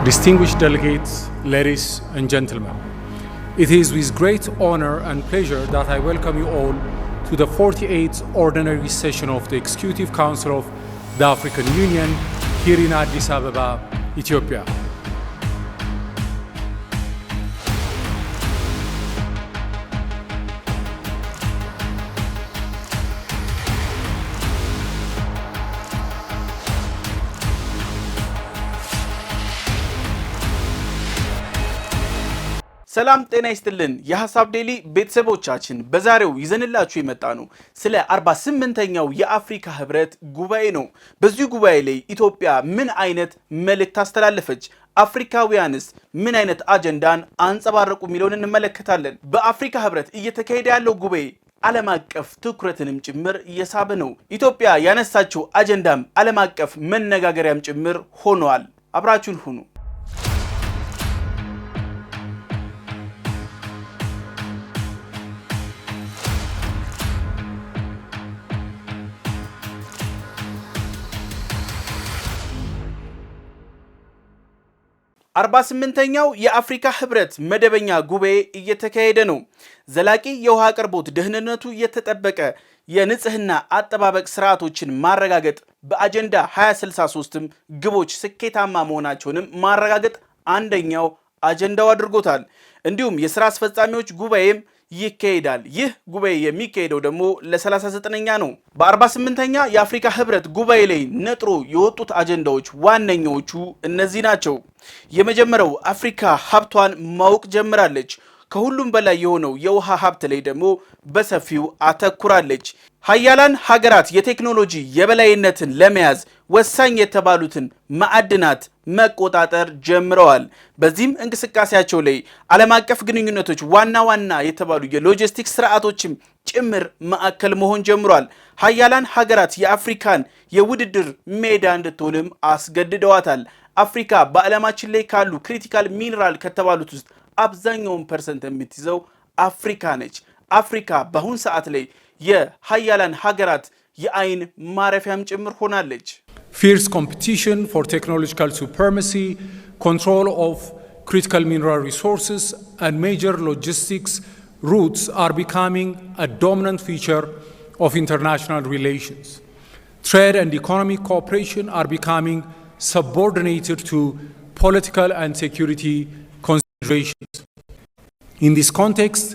Distinguished delegates, ladies and gentlemen, it is with great honor and pleasure that I welcome you all to the 48th ordinary session of the Executive Council of the African Union here in Addis Ababa, Ethiopia. ሰላም ጤና ይስጥልን የሐሳብ ዴሊ ቤተሰቦቻችን በዛሬው ይዘንላችሁ የመጣነው ስለ 48ኛው የአፍሪካ ህብረት ጉባኤ ነው። በዚህ ጉባኤ ላይ ኢትዮጵያ ምን አይነት መልእክት አስተላለፈች፣ አፍሪካውያንስ ምን አይነት አጀንዳን አንጸባረቁ የሚለውን እንመለከታለን። በአፍሪካ ህብረት እየተካሄደ ያለው ጉባኤ ዓለም አቀፍ ትኩረትንም ጭምር እየሳበ ነው። ኢትዮጵያ ያነሳችው አጀንዳም ዓለም አቀፍ መነጋገሪያም ጭምር ሆኗል። አብራችሁን ሁኑ። 48ኛው የአፍሪካ ህብረት መደበኛ ጉባኤ እየተካሄደ ነው። ዘላቂ የውሃ አቅርቦት ደህንነቱ የተጠበቀ የንጽህና አጠባበቅ ስርዓቶችን ማረጋገጥ በአጀንዳ 2063ም ግቦች ስኬታማ መሆናቸውንም ማረጋገጥ አንደኛው አጀንዳው አድርጎታል። እንዲሁም የሥራ አስፈጻሚዎች ጉባኤም ይካሄዳል። ይህ ጉባኤ የሚካሄደው ደግሞ ለ39ኛ ነው። በ48ኛ የአፍሪካ ህብረት ጉባኤ ላይ ነጥሮ የወጡት አጀንዳዎች ዋነኛዎቹ እነዚህ ናቸው። የመጀመሪያው አፍሪካ ሀብቷን ማወቅ ጀምራለች። ከሁሉም በላይ የሆነው የውሃ ሀብት ላይ ደግሞ በሰፊው አተኩራለች። ሀያላን ሀገራት የቴክኖሎጂ የበላይነትን ለመያዝ ወሳኝ የተባሉትን ማዕድናት መቆጣጠር ጀምረዋል። በዚህም እንቅስቃሴያቸው ላይ ዓለም አቀፍ ግንኙነቶች ዋና የተባሉ የሎጂስቲክስ ስርዓቶችም ጭምር ማዕከል መሆን ጀምሯል። ሀያላን ሀገራት የአፍሪካን የውድድር ሜዳ እንድትሆንም አስገድደዋታል። አፍሪካ በዓለማችን ላይ ካሉ ክሪቲካል ሚነራል ከተባሉት ውስጥ አብዛኛውን ፐርሰንት የምትይዘው አፍሪካ ነች። አፍሪካ በአሁን ሰዓት ላይ የሀያላን ሀገራት የአይን ማረፊያም ጭምር ሆናለች። Fierce competition for technological supremacy, control of critical mineral resources, and major logistics routes are becoming a dominant feature of international relations. Trade and economic cooperation are becoming subordinated to political and security considerations. In this context,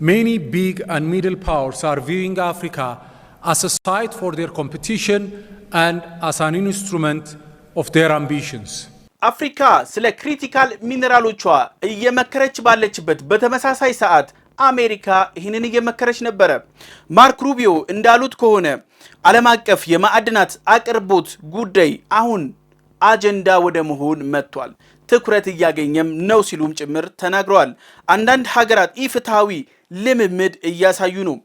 many big and middle powers are viewing Africa as a site for their competition and as an instrument of their ambitions. አፍሪካ ስለ ክሪቲካል ሚነራሎቿ እየመከረች ባለችበት በተመሳሳይ ሰዓት አሜሪካ ይህንን እየመከረች ነበረ። ማርክ ሩቢዮ እንዳሉት ከሆነ ዓለም አቀፍ የማዕድናት አቅርቦት ጉዳይ አሁን አጀንዳ ወደ መሆን መጥቷል፣ ትኩረት እያገኘም ነው ሲሉም ጭምር ተናግረዋል። አንዳንድ ሀገራት ኢፍትሃዊ ልምምድ እያሳዩ ነው።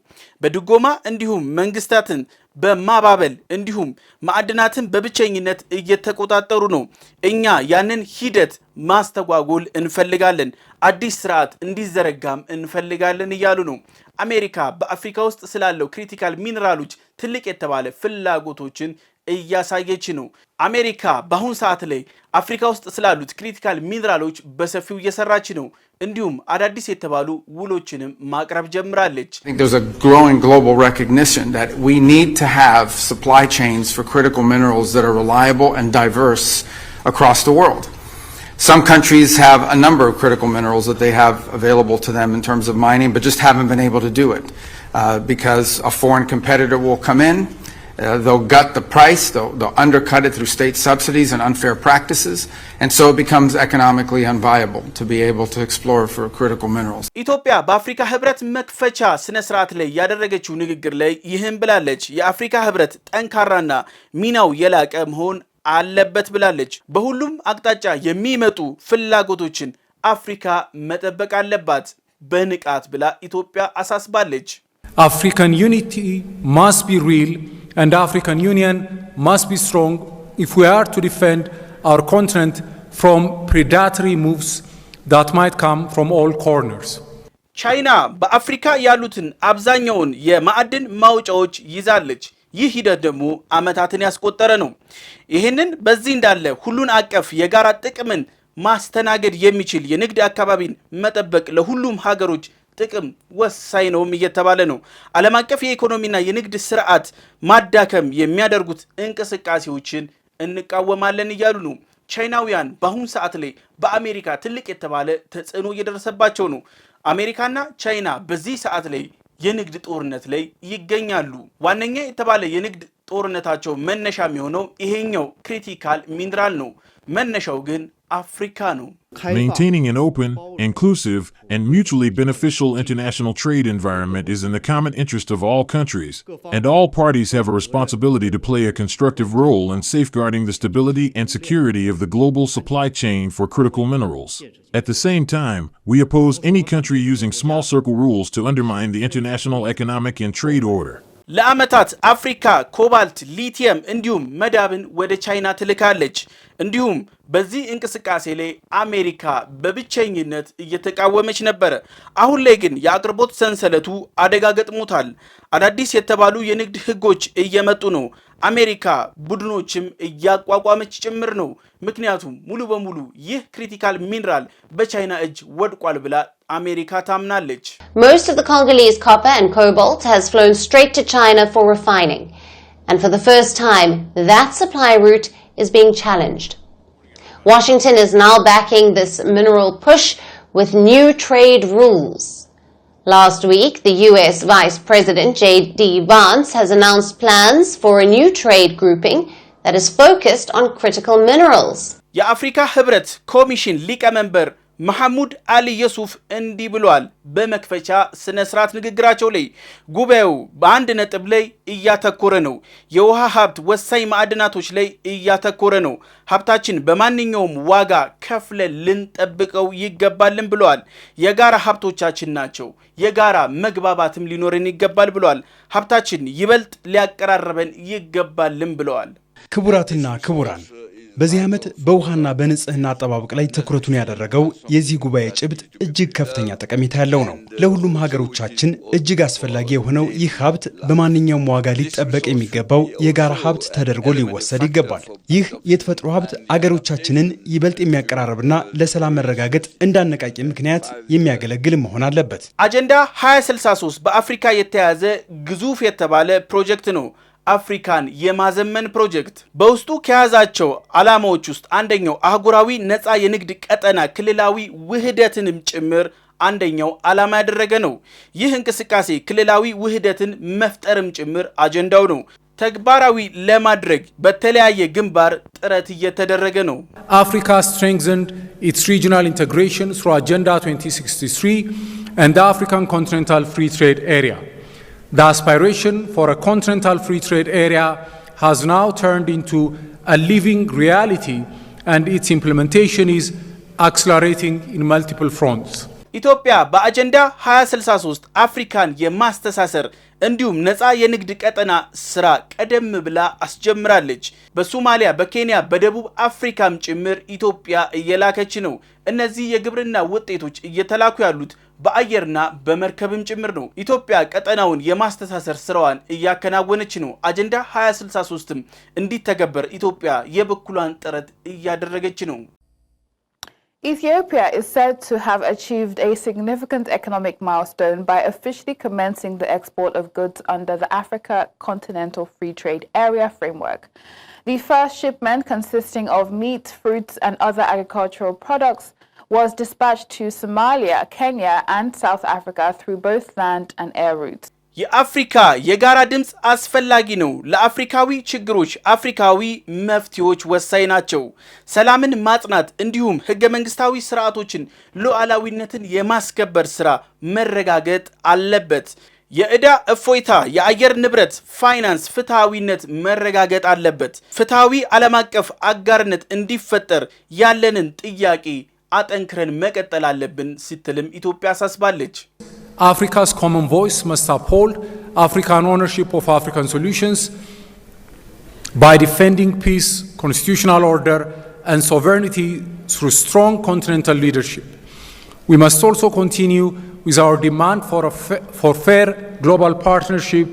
በድጎማ እንዲሁም መንግስታትን በማባበል እንዲሁም ማዕድናትን በብቸኝነት እየተቆጣጠሩ ነው። እኛ ያንን ሂደት ማስተጓጎል እንፈልጋለን፣ አዲስ ስርዓት እንዲዘረጋም እንፈልጋለን እያሉ ነው። አሜሪካ በአፍሪካ ውስጥ ስላለው ክሪቲካል ሚነራሎች ትልቅ የተባለ ፍላጎቶችን እያሳየች ነው። አሜሪካ በአሁን ሰዓት ላይ አፍሪካ ውስጥ ስላሉት ክሪቲካል ሚነራሎች በሰፊው እየሰራች ነው። እንዲሁም አዳዲስ የተባሉ ውሎችንም ማቅረብ ጀምራለች። I think there's a growing global recognition that we need to have supply chains for critical minerals that are reliable and diverse across the world. Some countries have a number of critical minerals that they have available to them in terms of mining, but just haven't been able to do it because a foreign competitor will come in. They'll gut the price, they'll undercut it through state subsidies and unfair practices, and so it becomes economically unviable to be able to explore for critical minerals. ኢትዮጵያ በአፍሪካ ህብረት መክፈቻ ስነ ስርዓት ላይ ያደረገችው ንግግር ላይ ይህን ብላለች። የአፍሪካ ህብረት ጠንካራና ሚናው የላቀ መሆን አለበት ብላለች። በሁሉም አቅጣጫ የሚመጡ ፍላጎቶችን አፍሪካ መጠበቅ አለባት በንቃት ብላ ኢትዮጵያ አሳስባለች። African unity must be real and African Union must be strong if we are to defend our continent from predatory moves that might come from all corners. ቻይና በአፍሪካ ያሉትን አብዛኛውን የማዕድን ማውጫዎች ይዛለች። ይህ ሂደት ደግሞ አመታትን ያስቆጠረ ነው። ይሄንን በዚህ እንዳለ ሁሉን አቀፍ የጋራ ጥቅምን ማስተናገድ የሚችል የንግድ አካባቢን መጠበቅ ለሁሉም ሀገሮች ጥቅም ወሳኝ ነው እየተባለ ነው። ዓለም አቀፍ የኢኮኖሚና የንግድ ስርዓት ማዳከም የሚያደርጉት እንቅስቃሴዎችን እንቃወማለን እያሉ ነው። ቻይናውያን በአሁኑ ሰዓት ላይ በአሜሪካ ትልቅ የተባለ ተጽዕኖ እየደረሰባቸው ነው። አሜሪካና ቻይና በዚህ ሰዓት ላይ የንግድ ጦርነት ላይ ይገኛሉ። ዋነኛ የተባለ የንግድ ጦርነታቸው መነሻ የሚሆነው ይሄኛው ክሪቲካል ሚነራል ነው። መነሻው ግን አፍሪካ ነው። Maintaining an open, inclusive, and mutually beneficial international trade environment is in the common interest of all countries, and all parties have a responsibility to play a constructive role in safeguarding the stability and security of the global supply chain for critical minerals. At the same time, we oppose any country using small circle rules to undermine the international economic and trade order. ለአመታት አፍሪካ ኮባልት፣ ሊቲየም እንዲሁም መዳብን ወደ ቻይና ትልካለች። እንዲሁም በዚህ እንቅስቃሴ ላይ አሜሪካ በብቸኝነት እየተቃወመች ነበር። አሁን ላይ ግን የአቅርቦት ሰንሰለቱ አደጋ ገጥሞታል። አዳዲስ የተባሉ የንግድ ህጎች እየመጡ ነው። አሜሪካ ቡድኖችም እያቋቋመች ጭምር ነው። ምክንያቱም ሙሉ በሙሉ ይህ ክሪቲካል ሚነራል በቻይና እጅ ወድቋል ብላ አሜሪካ ታምናለች። Most of the Congolese copper and cobalt has flown straight to China for refining, and for the first time that supply route is being challenged. Washington is now backing this mineral push with new trade rules. Last week, the US Vice President J.D. Vance has announced plans for a new trade grouping that is focused on critical minerals. የአፍሪካ ህብረት ኮሚሽን ሊቀመንበር መሐሙድ አሊ የሱፍ እንዲህ ብለዋል። በመክፈቻ ስነ ስርዓት ንግግራቸው ላይ ጉባኤው በአንድ ነጥብ ላይ እያተኮረ ነው። የውሃ ሀብት ወሳኝ ማዕድናቶች ላይ እያተኮረ ነው። ሀብታችን በማንኛውም ዋጋ ከፍለን ልንጠብቀው ይገባልን ብለዋል። የጋራ ሀብቶቻችን ናቸው። የጋራ መግባባትም ሊኖርን ይገባል ብለዋል። ሀብታችን ይበልጥ ሊያቀራረበን ይገባልን ብለዋል። ክቡራትና ክቡራን፣ በዚህ ዓመት በውሃና በንጽህና አጠባበቅ ላይ ትኩረቱን ያደረገው የዚህ ጉባኤ ጭብጥ እጅግ ከፍተኛ ጠቀሜታ ያለው ነው። ለሁሉም ሀገሮቻችን እጅግ አስፈላጊ የሆነው ይህ ሀብት በማንኛውም ዋጋ ሊጠበቅ የሚገባው የጋራ ሀብት ተደርጎ ሊወሰድ ይገባል። ይህ የተፈጥሮ ሀብት አገሮቻችንን ይበልጥ የሚያቀራርብና ለሰላም መረጋገጥ እንዳነቃቂ ምክንያት የሚያገለግል መሆን አለበት። አጀንዳ 2063 በአፍሪካ የተያዘ ግዙፍ የተባለ ፕሮጀክት ነው። አፍሪካን የማዘመን ፕሮጀክት በውስጡ ከያዛቸው ዓላማዎች ውስጥ አንደኛው አህጉራዊ ነፃ የንግድ ቀጠና ክልላዊ ውህደትንም ጭምር አንደኛው ዓላማ ያደረገ ነው። ይህ እንቅስቃሴ ክልላዊ ውህደትን መፍጠርም ጭምር አጀንዳው ነው። ተግባራዊ ለማድረግ በተለያየ ግንባር ጥረት እየተደረገ ነው። Africa strengthened its regional integration through Agenda 2063 and the African Continental Free Trade Area. The aspiration for a continental free trade area has now turned into a living reality, and its implementation is accelerating in multiple fronts. ኢትዮጵያ በአጀንዳ 2063 አፍሪካን የማስተሳሰር እንዲሁም ነፃ የንግድ ቀጠና ስራ ቀደም ብላ አስጀምራለች። በሶማሊያ፣ በኬንያ፣ በደቡብ አፍሪካም ጭምር ኢትዮጵያ እየላከች ነው። እነዚህ የግብርና ውጤቶች እየተላኩ ያሉት በአየርና በመርከብም ጭምር ነው። ኢትዮጵያ ቀጠናውን የማስተሳሰር ስራዋን እያከናወነች ነው። አጀንዳ 2063ም እንዲተገበር ኢትዮጵያ የበኩሏን ጥረት እያደረገች ነው። Ethiopia is said to have achieved a significant economic milestone by officially commencing the export of goods under the Africa Continental Free Trade Area framework. The first shipment, consisting of meat, fruits, and other agricultural products, was dispatched to Somalia, Kenya, and South Africa through both land and air routes. የአፍሪካ የጋራ ድምጽ አስፈላጊ ነው። ለአፍሪካዊ ችግሮች አፍሪካዊ መፍትሄዎች ወሳኝ ናቸው። ሰላምን ማጽናት እንዲሁም ህገ መንግስታዊ ስርዓቶችን ሉዓላዊነትን የማስከበር ስራ መረጋገጥ አለበት። የዕዳ እፎይታ፣ የአየር ንብረት ፋይናንስ ፍትሃዊነት መረጋገጥ አለበት። ፍትሃዊ ዓለም አቀፍ አጋርነት እንዲፈጠር ያለንን ጥያቄ አጠንክረን መቀጠል አለብን ስትልም ኢትዮጵያ አሳስባለች። Africa's common voice must uphold African ownership of African solutions by defending peace, constitutional order, and sovereignty through strong continental leadership. We must also continue with our demand for fair global partnership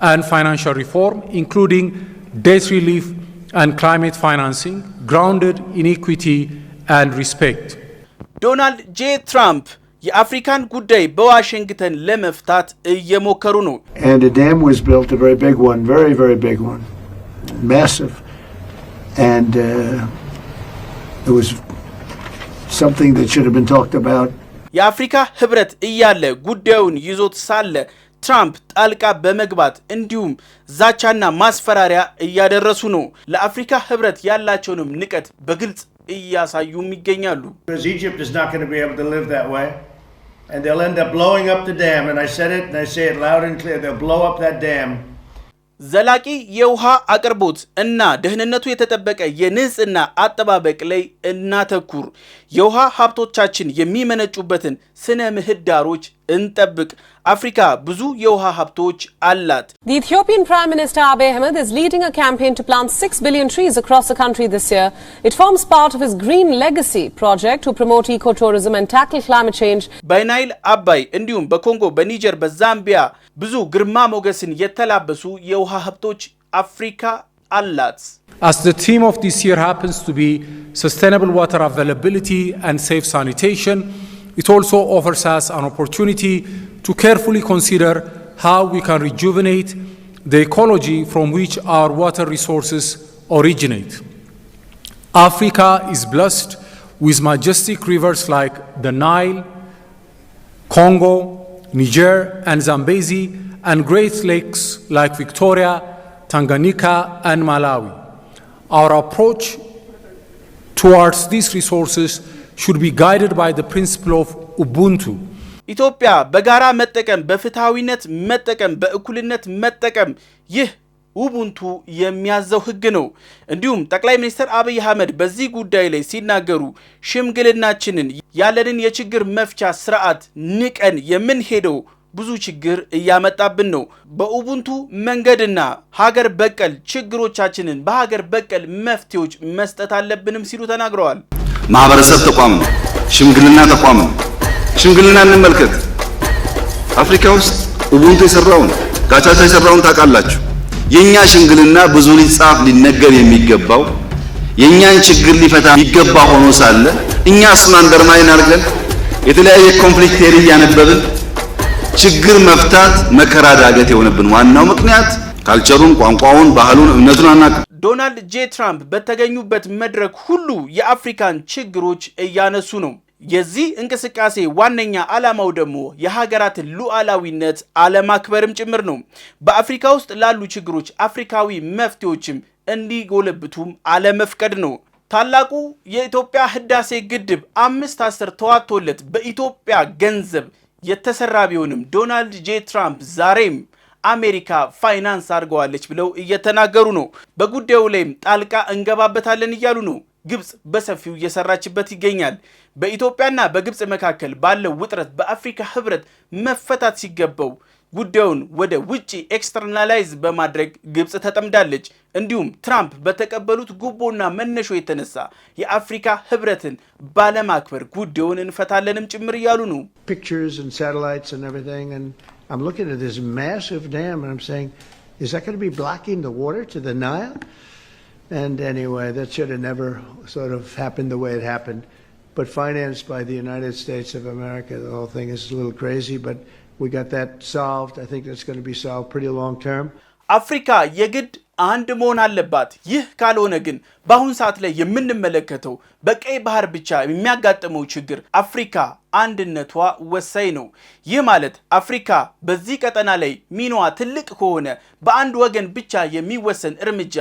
and financial reform, including debt relief and climate financing grounded in equity and respect. ዶናልድ ጄ ትራምፕ የአፍሪካን ጉዳይ በዋሽንግተን ለመፍታት እየሞከሩ ነው። And a dam was built, a very big one, very, very big one, massive. And it was something that should have been talked about. የአፍሪካ ህብረት እያለ ጉዳዩን ይዞት ሳለ ትራምፕ ጣልቃ በመግባት እንዲሁም ዛቻና ማስፈራሪያ እያደረሱ ነው። ለአፍሪካ ህብረት ያላቸውንም ንቀት በግልጽ እያሳዩም ይገኛሉ። Because Egypt is not going to be able to live that way, and they'll end up blowing up the dam. And I said it, and I say it loud and clear: they'll blow up that dam. ዘላቂ የውሃ አቅርቦት እና ደህንነቱ የተጠበቀ የንጽህና አጠባበቅ ላይ እናተኩር። የውሃ ሀብቶቻችን የሚመነጩበትን ስነ ምህዳሮች እንጠብቅ። አፍሪካ ብዙ የውሃ ሀብቶች አላት። The Ethiopian Prime Minister Abiy Ahmed is leading a campaign to plant 6 billion trees across the country this year. It forms part of his Green Legacy project to promote ecotourism and tackle climate change. በናይል አባይ እንዲሁም በኮንጎ፣ በኒጀር፣ በዛምቢያ ብዙ ግርማ ሞገስን የተላበሱ የውሃ ሀብቶች አፍሪካ አላት። As the theme of this year happens to be sustainable water availability and safe sanitation, it also offers us an opportunity to carefully consider how we can rejuvenate the ecology from which our water resources originate. Africa is blessed with majestic rivers like the Nile, Congo, Niger, and Zambezi, and great lakes like Victoria, Tanganyika, and Malawi. Our approach towards these resources should be guided by the principle of Ubuntu. ኢትዮጵያ በጋራ መጠቀም፣ በፍትሃዊነት መጠቀም፣ በእኩልነት መጠቀም ይህ ኡቡንቱ የሚያዘው ህግ ነው። እንዲሁም ጠቅላይ ሚኒስትር አብይ አህመድ በዚህ ጉዳይ ላይ ሲናገሩ ሽምግልናችንን ያለንን የችግር መፍቻ ስርዓት ንቀን የምንሄደው ብዙ ችግር እያመጣብን ነው። በኡቡንቱ መንገድና ሀገር በቀል ችግሮቻችንን በሀገር በቀል መፍትሄዎች መስጠት አለብንም ሲሉ ተናግረዋል። ማህበረሰብ ተቋም ነው፣ ሽምግልና ተቋም ነው። ሽምግልና እንመልከት። አፍሪካ ውስጥ ኡቡንቱ የሰራውን ጋቻቻ የሰራውን ታውቃላችሁ። የኛ ሽምግልና ብዙ ሊጻፍ ሊነገር የሚገባው የኛን ችግር ሊፈታ የሚገባ ሆኖ ሳለ እኛ እሱን አንደርማይን አድርገን የተለያየ ኮንፍሊክት ቴሪ ያነበብን ችግር መፍታት መከራ ዳገት የሆነብን ዋናው ምክንያት ካልቸሩን፣ ቋንቋውን፣ ባህሉን፣ እምነቱን አናውቅም። ዶናልድ ጄ ትራምፕ በተገኙበት መድረክ ሁሉ የአፍሪካን ችግሮች እያነሱ ነው። የዚህ እንቅስቃሴ ዋነኛ ዓላማው ደግሞ የሀገራትን ሉዓላዊነት አለማክበርም ጭምር ነው። በአፍሪካ ውስጥ ላሉ ችግሮች አፍሪካዊ መፍትሄዎችም እንዲጎለብቱም አለመፍቀድ ነው። ታላቁ የኢትዮጵያ ህዳሴ ግድብ 5 ተዋጥቶለት በኢትዮጵያ ገንዘብ የተሰራ ቢሆንም ዶናልድ ጄ ትራምፕ ዛሬም አሜሪካ ፋይናንስ አድርገዋለች ብለው እየተናገሩ ነው። በጉዳዩ ላይም ጣልቃ እንገባበታለን እያሉ ነው። ግብጽ በሰፊው እየሰራችበት ይገኛል። በኢትዮጵያና በግብጽ መካከል ባለው ውጥረት በአፍሪካ ህብረት መፈታት ሲገባው ጉዳዩን ወደ ውጪ ኤክስተርናላይዝ በማድረግ ግብጽ ተጠምዳለች። እንዲሁም ትራምፕ በተቀበሉት ጉቦና መነሾ የተነሳ የአፍሪካ ህብረትን ባለማክበር ጉዳዩን እንፈታለንም ጭምር እያሉ ነው። Pictures and satellites and everything, and I'm looking at this massive dam and I'm saying, is that going to be blocking the water to the Nile? And anyway, that should have never sort of happened the way it happened. But financed by the United States of America, the whole thing is a little crazy, but we got that solved. I think that's going to be solved pretty long term. አፍሪካ የግድ አንድ መሆን አለባት። ይህ ካልሆነ ግን በአሁን ሰዓት ላይ የምንመለከተው በቀይ ባህር ብቻ የሚያጋጥመው ችግር አፍሪካ አንድነቷ ወሳኝ ነው። ይህ ማለት አፍሪካ በዚህ ቀጠና ላይ ሚናዋ ትልቅ ከሆነ በአንድ ወገን ብቻ የሚወሰን እርምጃ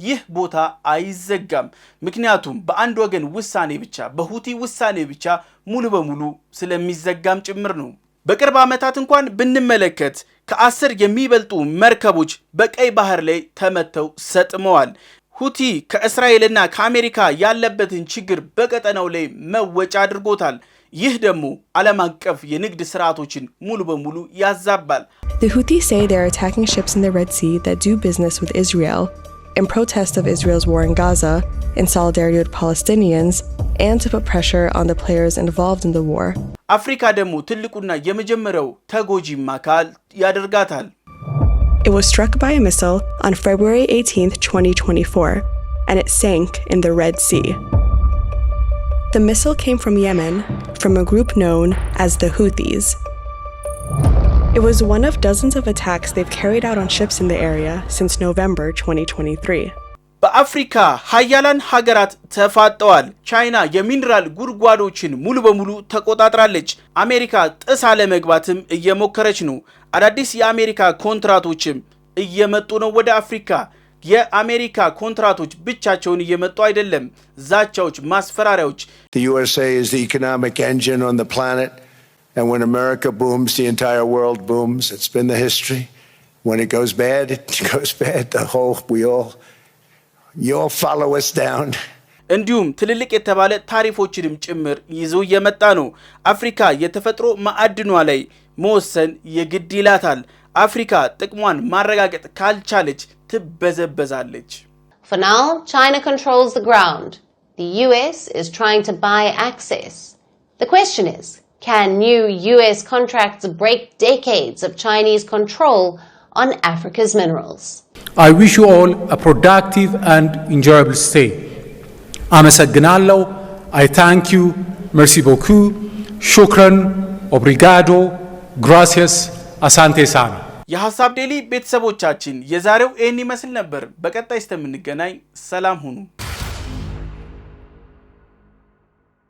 ይህ ቦታ አይዘጋም። ምክንያቱም በአንድ ወገን ውሳኔ ብቻ በሁቲ ውሳኔ ብቻ ሙሉ በሙሉ ስለሚዘጋም ጭምር ነው። በቅርብ ዓመታት እንኳን ብንመለከት ከ10 የሚበልጡ መርከቦች በቀይ ባህር ላይ ተመተው ሰጥመዋል። ሁቲ ከእስራኤልና ከአሜሪካ ያለበትን ችግር በቀጠናው ላይ መወጫ አድርጎታል። ይህ ደግሞ ዓለም አቀፍ የንግድ ስርዓቶችን ሙሉ በሙሉ ያዛባል። The Houthis say they're attacking ships in the Red Sea that do business with Israel in protest of Israel's war in Gaza, in solidarity with Palestinians, and to put pressure on the players involved in the war. አፍሪካ ደግሞ ትልቁና የመጀመሪያው ተጎጂም አካል ያደርጋታል። It was struck by a missile on February 18, 2024, and it sank in the Red Sea. The missile came from Yemen, from a group known as the Houthis. It was one of dozens of attacks they've carried out on ships in the area since November 2023. በአፍሪካ ሀያላን ሀገራት ተፋጠዋል። ቻይና የሚነራል ጉድጓዶችን ሙሉ በሙሉ ተቆጣጥራለች። አሜሪካ ጥሳ ለመግባትም እየሞከረች ነው። አዳዲስ የአሜሪካ ኮንትራቶችም እየመጡ ነው ወደ አፍሪካ። የአሜሪካ ኮንትራቶች ብቻቸውን እየመጡ አይደለም፣ ዛቻዎች፣ ማስፈራሪያዎች። The USA is the economic engine on the planet, and when America booms, the entire world booms. It's been the history. When it goes bad, it goes bad. You all follow us down. እንዲሁም ትልልቅ የተባለ ታሪፎችንም ጭምር ይዞ እየመጣ ነው። አፍሪካ የተፈጥሮ ማዕድኗ ላይ መወሰን የግድ ይላታል። አፍሪካ ጥቅሟን ማረጋገጥ ካልቻለች ትበዘበዛለች። For now, China controls the ground. The US is trying to buy access. The question is, can new US contracts break decades of Chinese control on Africa's minerals? I wish you all a productive and enjoyable stay. Amesagnallo, I thank you, merci beaucoup, shukran, obrigado, gracias, asante sana. የሐሳብ ዴሊ ቤተሰቦቻችን የዛሬው ይህን ይመስል ነበር። በቀጣይ እስከምንገናኝ ሰላም ሁኑ።